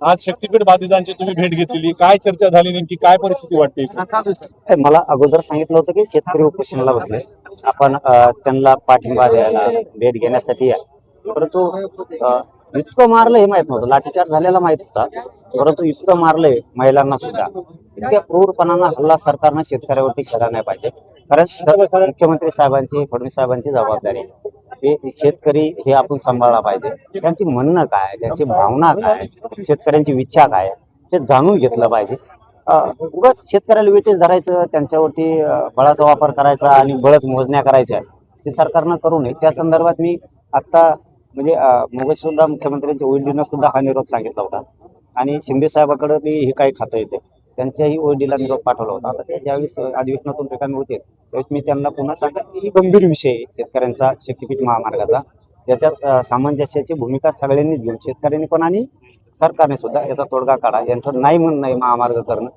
आज शक्तीपीठ बाधितांची तुम्ही भेट घेतलेली, काय चर्चा झाली, नेमकी काय परिस्थिती वाटते? मला अगोदर सांगितलं होतं की शेतकरी उपोषणाला बसले, आपण त्यांना पाठिंबा द्यायला भेट घेण्यासाठी या. परंतु इतकं मारलं हे माहित नव्हतं, लाठीचार्ज झालेला माहित होता, परंतु इतकं मारलंय महिलांना सुद्धा. इतक्या क्रूरपणानं हल्ला सरकारनं शेतकऱ्यावरती केला नाही पाहिजे. कारण मुख्यमंत्री साहेबांची, फडणवीस साहेबांची जबाबदारी आहे. हे शेतकरी हे आपण सांभाळला पाहिजे. त्यांची म्हणणं काय, त्यांची भावना काय, शेतकऱ्यांची इच्छा काय, हे जाणून घेतलं पाहिजे. उगाच शेतकऱ्याला वेटीस धरायचं, त्यांच्यावरती बळाचा वापर करायचा आणि बळच मोजण्या करायच्या, हे सरकारनं करू नये. त्या संदर्भात मी आता म्हणजे मग सुद्धा मुख्यमंत्र्यांच्या ओळीनं सुद्धा हा निरोप सांगितला होता आणि शिंदे साहेबाकडे मी हे काही खाता येते त्यांच्याही ओळीला निरोप पाठवला होता. आता ते ज्यावेळेस अधिवेशनातून रिकामी होते त्यावेळेस मी त्यांना पुन्हा सांगत की ही गंभीर विषय आहे शेतकऱ्यांचा, शक्तीपीठ महामार्गाचा. याच्यात सामंजस्याची भूमिका सगळ्यांनीच घेऊन, शेतकऱ्यांनी पण आणि सरकारने सुद्धा याचा तोडगा काढा. यांचं नाही म्हणणं आहे महामार्ग करणं,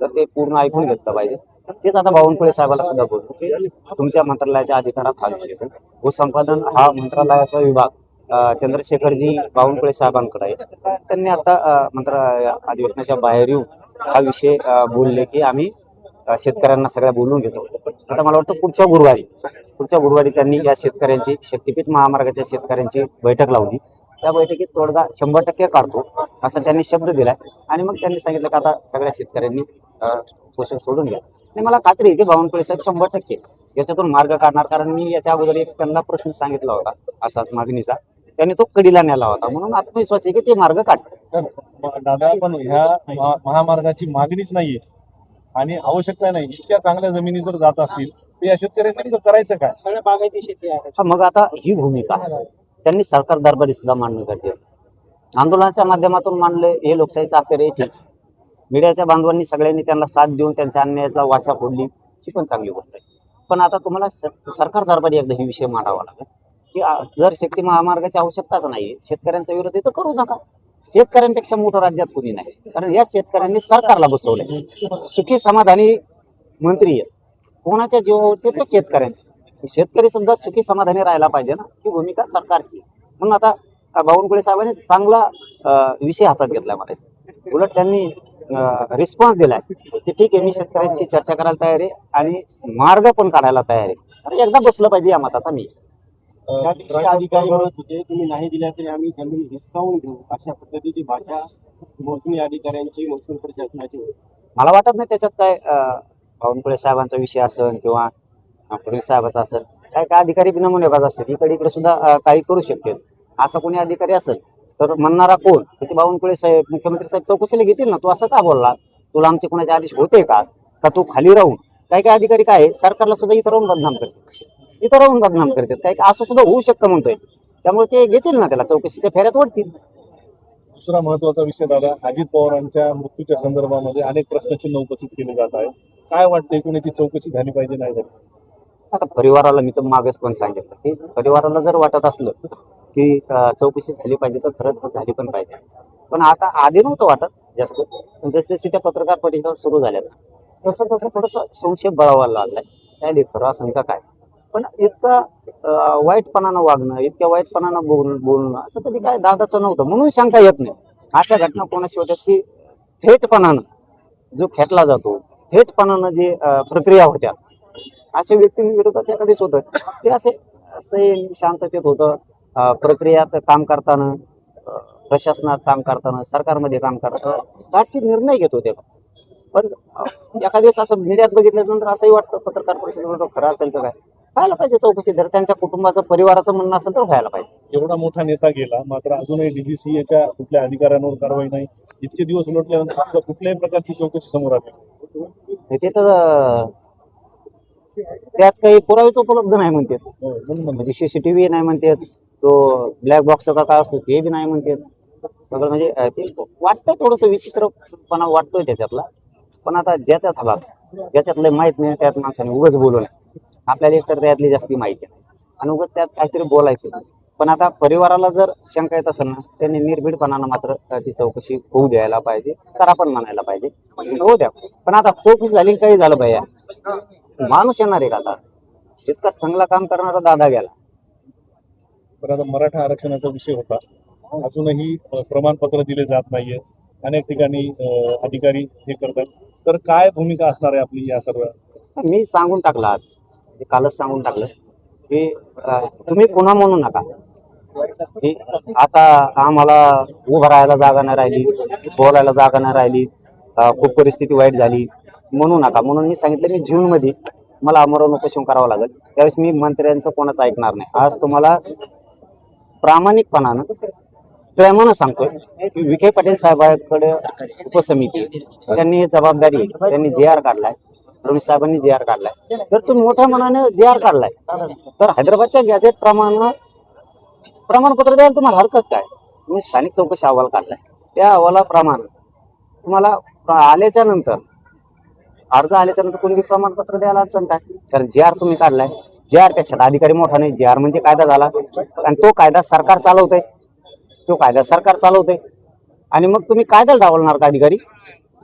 तर ते पूर्ण ऐकून घेतलं पाहिजे. तेच आता बावनकुळे साहेबांना सुद्धा बोलतो की तुमच्या मंत्रालयाच्या अधिकारात हा विषय, भूसंपादन हा मंत्रालयाचा विभाग चंद्रशेखरजी बावनकुळे साहेबांकडे आहे. त्यांनी आता अधिवेशनाच्या बाहेर येऊन हा विषय बोलले की आम्ही शेतकऱ्यांना सगळ्या बोलून घेतो. आता मला वाटतं पुढच्या गुरुवारी त्यांनी या शेतकऱ्यांची, शक्तीपीठ महामार्गाच्या शेतकऱ्यांची बैठक लावली. त्या बैठकीत तोडगा 100% काढतो असा त्यांनी शब्द दिलाय आणि मग त्यांनी सांगितलं की आता सगळ्या शेतकऱ्यांनी पोषण सोडून घ्या. आणि मला खात्री आहे की बावनकुळे साहेब 100% याच्यातून मार्ग काढणार. कारण मी याच्या अगोदर एक त्यांना प्रश्न सांगितला होता असाच मागणीचा, त्यांनी तो कडीला नेला होता. म्हणून आत्मविश्वास आहे की ते मार्ग काढतात. दादा, पण ह्या महामार्गाची मागणीच नाहीये आणि आवश्यकता नाही, इतक्या चांगल्या जमिनी जर जात असतील तर या शेतकऱ्यांनी करायचं काय? सगळ्या बागायती शेती आहे. हा, मग आता ही भूमिका त्यांनी सरकार दरबारी सुद्धा मांडणं गरजेचं. आंदोलनाच्या माध्यमातून मांडले हे लोकशाहीचा अखेर आहे, ठीक. मीडियाच्या बांधवांनी सगळ्यांनी त्यांना साथ देऊन त्यांच्या अन्यायाला वाचा फोडली, ही पण चांगली गोष्ट आहे. पण आता तुम्हाला सरकार दरबारी एकदा ही विषय मांडावा लागेल की जर शक्ती महामार्गाची आवश्यकताच नाही, शेतकऱ्यांचा विरोध तर करू नका. शेतकऱ्यांपेक्षा मोठं राज्यात कोणी नाही, कारण या शेतकऱ्यांनी सरकारला बसवलंय. सुखी समाधानी मंत्री आहेत, कोणाच्या जीवावरती ते शेतकऱ्यांचे. शेतकरी सुद्धा सुखी समाधानी राहायला पाहिजे ना, ही भूमिका सरकारची. म्हणून आता बावनकुळे साहेबांनी चांगला विषय हातात घेतला मला. उलट त्यांनी रिस्पॉन्स दिलाय की ठीक आहे, मी शेतकऱ्यांची चर्चा करायला तयार आहे आणि मार्ग पण काढायला तयार आहे. आणि एकदा बसलं पाहिजे या मताचा मी. अधिकारी म्हणत होते तुम्ही नाही दिल्या तरी आम्ही जमीन हिसकावून घेऊ, अशा पद्धतीची भाषा मोजणी अधिकाऱ्यांची, महसूल प्रशासनाची होती. मला वाटत नाही त्याच्यात काय बावनकुळे साहेबांचा विषय असेल किंवा फडणवीस साहेबाचा असेल. काय काय अधिकारी नमुनेबाज असतात, इकडे सुद्धा काही करू शकतात. असा कोणी अधिकारी असेल तर म्हणणारा कोण, त्याचे बावनकुळे साहेब, मुख्यमंत्री साहेब चौकशीला घेतील ना, तू असं का बोलला, तुला आमचे कोणाचे आदेश होते का तू खाली राहून. काय काय अधिकारी काय आहे, सरकारला सुद्धा इथं राहून बदनाम करतात, काय असं सुद्धा होऊ शकतं म्हणतोय. त्यामुळे ते घेतील ना, त्याला चौकशीच्या फेऱ्यात ओढतील. दुसरा महत्वाचा विषय दादा, अजित पवारांच्या मृत्यूच्या संदर्भामध्ये अनेक प्रश्नचिन्ह उपस्थित केले जात आहे. काय वाटतंय, कोणाची चौकशी झाली पाहिजे नाही झाली? आता परिवाराला मी तर मागेच पण सांगितलं की परिवाराला जर वाटत असलं की चौकशी झाली पाहिजे तर खरंच झाली पण पाहिजे. पण आता आधी नव्हतं वाटत जास्त, जसे जसे त्या पत्रकार परिषदा सुरू झाल्या तसं थोडंसं संशय बळावायला लागलाय. काय खरं असं का काय, पण इतकं वाईटपणानं वागणं, इतक्या वाईटपणानं बोलणं असं कधी काय दादाचं नव्हतं. म्हणून शंका येत नाही. अशा घटना कोणाशी होत्या की थेटपणानं जो खेटला जातो, थेटपणानं जे प्रक्रिया होत्या, अशा व्यक्तींविरोधात कधीच होतं ते असे शांततेत होतं. प्रक्रियात काम करताना, प्रशासनात काम करताना, सरकारमध्ये काम करताना धाडसी निर्णय घेत होते. पण एखाद्या दिवस असं मीडियात बघितल्यानंतर असंही वाटतं पत्रकार परिषदेवर खरं असेल का काय, व्हायला पाहिजे चौकशी. जर त्यांच्या कुटुंबाचं, परिवाराचं म्हणणं असेल तर व्हायला पाहिजे. एवढा मोठा नेता गेला, मात्र अजूनही डीजीसीएच्या कुठल्या अधिकाऱ्यांवर कारवाई नाही. इतके दिवस उलटल्यानंतर कुठल्याही प्रकारची चौकशी समोर आली. ते तर त्यात काही पुरावेच उपलब्ध नाही म्हणतात. म्हणजे सीसीटीव्ही नाही म्हणतात, तो ब्लॅक बॉक्स का काय असतो ते बी नाही म्हणतात. सगळं म्हणजे ते वाटतंय थोडंसं विचित्रपणा वाटतोय त्याच्यातला. पण आता ज्याच्यातलं माहित नाही त्यात माणसाने उगाच बोलू नये. आपल्याला एकतर त्यातली जास्ती माहिती आहे आणि उगाच त्यात काहीतरी बोलायचं. पण आता परिवाराला जर शंका येत असेल ना, त्यांनी निर्भीडपणानं मात्र ती चौकशी होऊ द्यायला पाहिजे. करा पण म्हणायला पाहिजे, होऊ द्या. पण आता चौकशी झाली काही झालं भैया, माणूस येणार आहे का आता? इतका चांगला काम करणारा दादा गेला. पण आता मराठा आरक्षणाचा विषय होता, अजूनही प्रमाणपत्र दिले जात नाहीये. अनेक ठिकाणी अधिकारी हे करतात. तर काय भूमिका असणार आहे आपली या सर्व? मी सांगून टाकलं आज, म्हणजे कालच सांगून टाकलं की तुम्ही पुन्हा म्हणू नका की आता आम्हाला उभं राहायला जागा नाही राहिली, बोलायला जागा नाही राहिली, खूप परिस्थिती वाईट झाली, म्हणू नका. म्हणून मी सांगितलं मी जूनमध्ये मला आमरण उपोषण करावं लागेल, त्यावेळेस मी मंत्र्यांचं कोणाचं ऐकणार नाही. आज तुम्हाला प्रामाणिकपणानं प्रेमानं सांगतोय की विखे पाटील साहेबांकडे उपसमिती आहे. त्यांनी जबाबदारी आहे. त्यांनी JR काढलाय, रमेश साहेबांनी JR काढलाय. तर तुम्ही मोठ्या मनाने JR काढलाय, तर हैदराबादच्या गॅझेट प्रमाणे प्रमाणपत्र द्यायला तुम्हाला हरकत काय? तुम्ही स्थानिक चौकशी अहवाल काढलाय, त्या अहवालाप्रमाणे तुम्हाला आल्याच्या नंतर अर्ज आल्याच्या नंतर कोणी प्रमाणपत्र द्यायला अडचण काय? कारण JR तुम्ही काढलाय, JR पेक्षा अधिकारी मोठा नाही. JR म्हणजे कायदा झाला आणि तो कायदा सरकार चालवतंय, तो कायदा सरकार चालवतंय. आणि मग तुम्ही कायद्याला डावलणार का अधिकारी?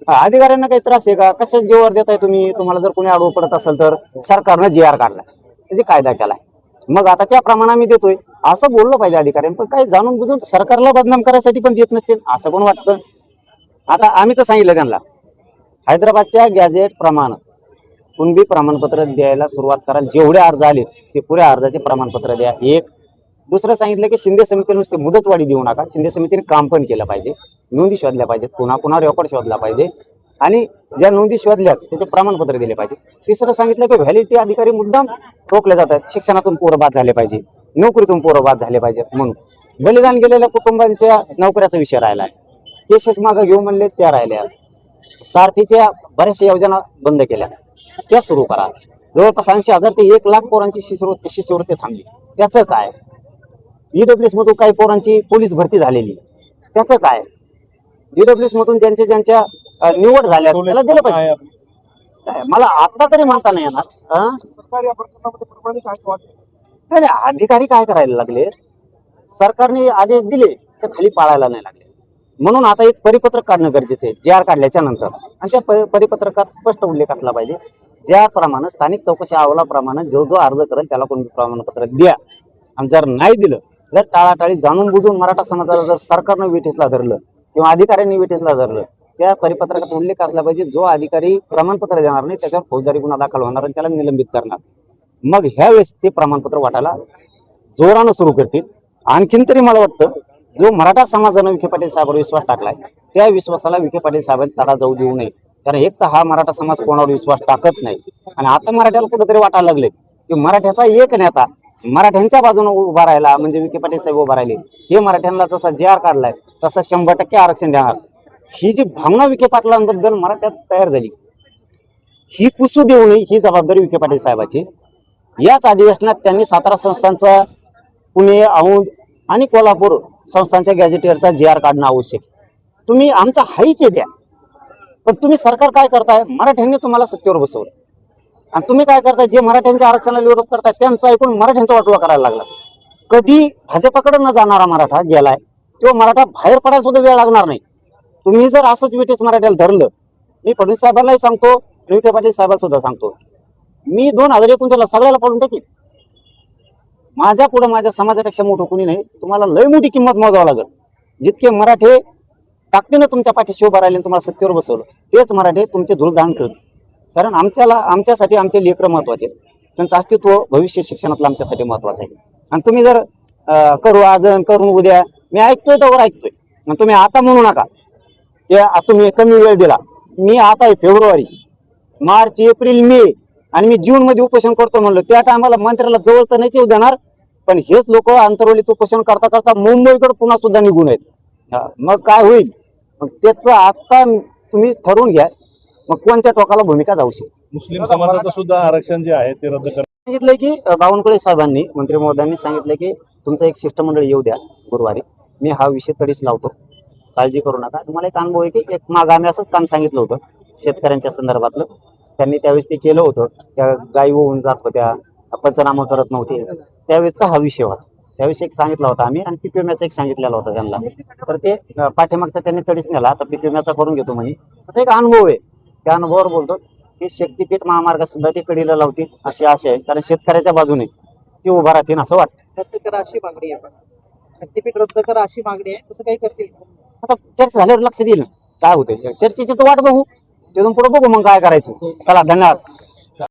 अधिकाऱ्यांना काही त्रास आहे का? कशाच जीवावर देताय तुम्ही? तुम्हाला जर कोणी आडवं पडत असेल तर सरकारनं JR काढलाय, म्हणजे कायदा केलाय, मग आता त्याप्रमाणे आम्ही देतोय असं बोललं पाहिजे अधिकाऱ्यांनी. पण काही जाणून बुजून सरकारला बदनाम करायसाठी पण देत नसतील असं पण वाटतं. आता आम्ही तर सांगितलं त्यांना हैदराबादच्या गॅझेट प्रमाणे कुणबी प्रमाणपत्र द्यायला सुरुवात करा. जेवढे अर्ज आले ते पुऱ्या अर्जाचे प्रमाणपत्र द्या. एक दुसरं सांगितलं की शिंदे समितीने नुसते मुदतवाढी देऊ नका, शिंदे समितीने काम पण केलं पाहिजे, नोंदी शोधल्या पाहिजेत, पुन्हा पुन्हा रेकॉर्ड शोधला पाहिजे आणि ज्या नोंदी शोधल्यात त्याचे प्रमाणपत्र दिले पाहिजे. तिसरं सांगितलं की व्हॅलिडिटी अधिकारी मुद्दाम रोखले जातात. शिक्षणातून पोरं बाद झाले पाहिजे, नोकरीतून पोरं बाद झाले पाहिजेत, म्हणून बलिदान गेलेल्या कुटुंबांच्या नोकऱ्याचा विषय राहिला आहे. केसेस मागं घेऊ म्हणले त्या राहिल्या. सारथीच्या बऱ्याचशा योजना बंद केल्या, त्या सुरू करा. जवळपास 80,000 ते 1,00,000 पोरांची शिष्यवृत्ती थांबली, त्याचं काय? EWS मधून काही पोरांची पोलीस भरती झालेली, त्याचं काय? EWS मधून ज्यांच्या निवड झाल्या त्याला दिलं पाहिजे. काय मला आता तरी म्हणता नाही येणार. नाही, अधिकारी काय करायला लागले? सरकारने आदेश दिले तर खाली पाळायला नाही लागले. म्हणून आता एक परिपत्रक काढणं गरजेचं आहे JR काढल्याच्या नंतर. आणि त्या परिपत्रकात स्पष्ट उल्लेख असला पाहिजे ज्याप्रमाणे स्थानिक चौकशी अहवालाप्रमाणे जो अर्ज करेल त्याला कोणते प्रमाणपत्र द्या. आणि जर नाही दिलं, जर टाळाटाळी जाणून बुजून मराठा समाजाला जर सरकारनं विठेसला धरलं किंवा अधिकाऱ्यांनी विठेसला धरलं, त्या परिपत्रकात उल्लेख असला पाहिजे जो अधिकारी प्रमाणपत्र देणार नाही त्याच्यावर फौजदारी गुन्हा दाखल होणार आणि त्याला निलंबित करणार. मग ह्या वेळेस ते प्रमाणपत्र वाटायला जोरानं सुरू करतील. आणखीन तरी मला वाटतं जो मराठा समाजानं विखे पाटील साहेबांवर विश्वास टाकलाय त्या विश्वासाला विखे पाटील साहेबांनी तडा जाऊ देऊ नये. कारण एक तर हा मराठा समाज कोणावर विश्वास टाकत नाही आणि आता मराठ्याला कुठेतरी वाटायला लागले की मराठ्याचा एक नेता मराठ्यांच्या बाजूने उभा राहिला म्हणजे विखे पाटील साहेब उभा राहिले. हे मराठ्यांना जसा JR काढलाय तसा 100% आरक्षण देणार, ही जी भावना विखे पाटलांबद्दल मराठ्यात तयार झाली ही पुसू देऊ नये, ही जबाबदारी विखे पाटील साहेबाची. याच अधिवेशनात त्यांनी 17 संस्थांचा, पुणे, औंध आणि कोल्हापूर संस्थांच्या गॅझेटियरचा JR काढणं आवश्यक. तुम्ही आमचा हाही ते द्या, पण तुम्ही सरकार काय करताय? मराठ्यांनी तुम्हाला सत्तेवर बसवलं आणि तुम्ही काय करताय? जे मराठ्यांच्या आरक्षणाला विरोध करताय त्यांचा ऐकून मराठ्यांचा वाटोळा करायला लागला. कधी भाजपाकडे न जाणारा मराठा गेलाय तो मराठा बाहेर पडायला सुद्धा वेळ लागणार नाही. तुम्ही जर असंच विटेच मराठ्याला धरलं, मी फडणवीस साहेबांनाही सांगतो, विखे पाटील साहेबांना सुद्धा सांगतो, मी 2029 सगळ्याला पडून टाकीन. माझ्या पुढे माझ्या समाजापेक्षा मोठं कुणी नाही. तुम्हाला लय मोठी किंमत मोजावं लागेल. जितके मराठे ताकदीनं तुमच्या पाठीशी उभा राहिले तुम्हाला सत्तेवर बसवलं तेच मराठे तुमचे धूळदान करतील. कारण आमच्यासाठी आमचे लेकरं महत्वाचे आहेत, त्यांचं अस्तित्व भविष्य शिक्षणातलं आमच्यासाठी महत्वाचं आहे. आणि तुम्ही जर करू आज करून उद्या, मी ऐकतोय त्यावर ऐकतोय आणि तुम्ही आता म्हणू नका की तुम्ही कमी वेळ दिला. मी आता फेब्रुवारी, मार्च, एप्रिल, मे आणि मी जून मध्ये उपोषण करतो म्हणलं, त्या टायमाला मंत्र्याला जवळ तर नाही येऊ देणार, पण हेच लोक अंतरवलीत उपोषण करता करता मुंबईकडे पुन्हा सुद्धा निघून आहेत. मग काय होईल? मग त्याचं आता तुम्ही ठरवून घ्या, मग कोणत्या टोकाला भूमिका जाऊ शकते. मुस्लिम समाजाचं सुद्धा आरक्षण जे आहे ते रद्द सांगितलंय की बावनकुळे साहेबांनी, मंत्री महोदयांनी सांगितलं की तुमचं एक शिष्टमंडळ येऊ द्या गुरुवारी, मी हा विषय तडीच लावतो, काळजी करू नका. तुम्हाला एक अनुभव आहे की एक मागं आम्ही असंच काम सांगितलं होतं शेतकऱ्यांच्या संदर्भातलं, त्यांनी त्यावेळेस ते केलं होतं. त्या गायी होऊन जात होत्या, पंचनामा करत नव्हते, त्यावेळेसचा हा विषय होता. त्यावेळेस एक सांगितला होता आम्ही आणि पीक विम्याचा एक सांगितलेला होता त्यांना, तर ते पाठीमागचा त्यांनी तडीच नेला. आता पीक विम्याचा करून घेतो म्हणे, असा एक अनुभव आहे. त्या अनुभवावर बोलतो की शक्तीपीठ महामार्ग सुद्धा ते कडीला लावतील अशी आशा आहे, कारण शेतकऱ्याच्या बाजूने ते उभा राहतील असं वाटतं. प्रत्येकाला अशी मागणी आहे शक्तीपीठ रद्द करा अशी मागणी आहे, तसं काही करतील? आता चर्चा झाल्यावर लक्ष देईल काय होते चर्चेची तर वाट बघू तिथून पुढे बघू मग काय करायचं. चला धन्यवाद.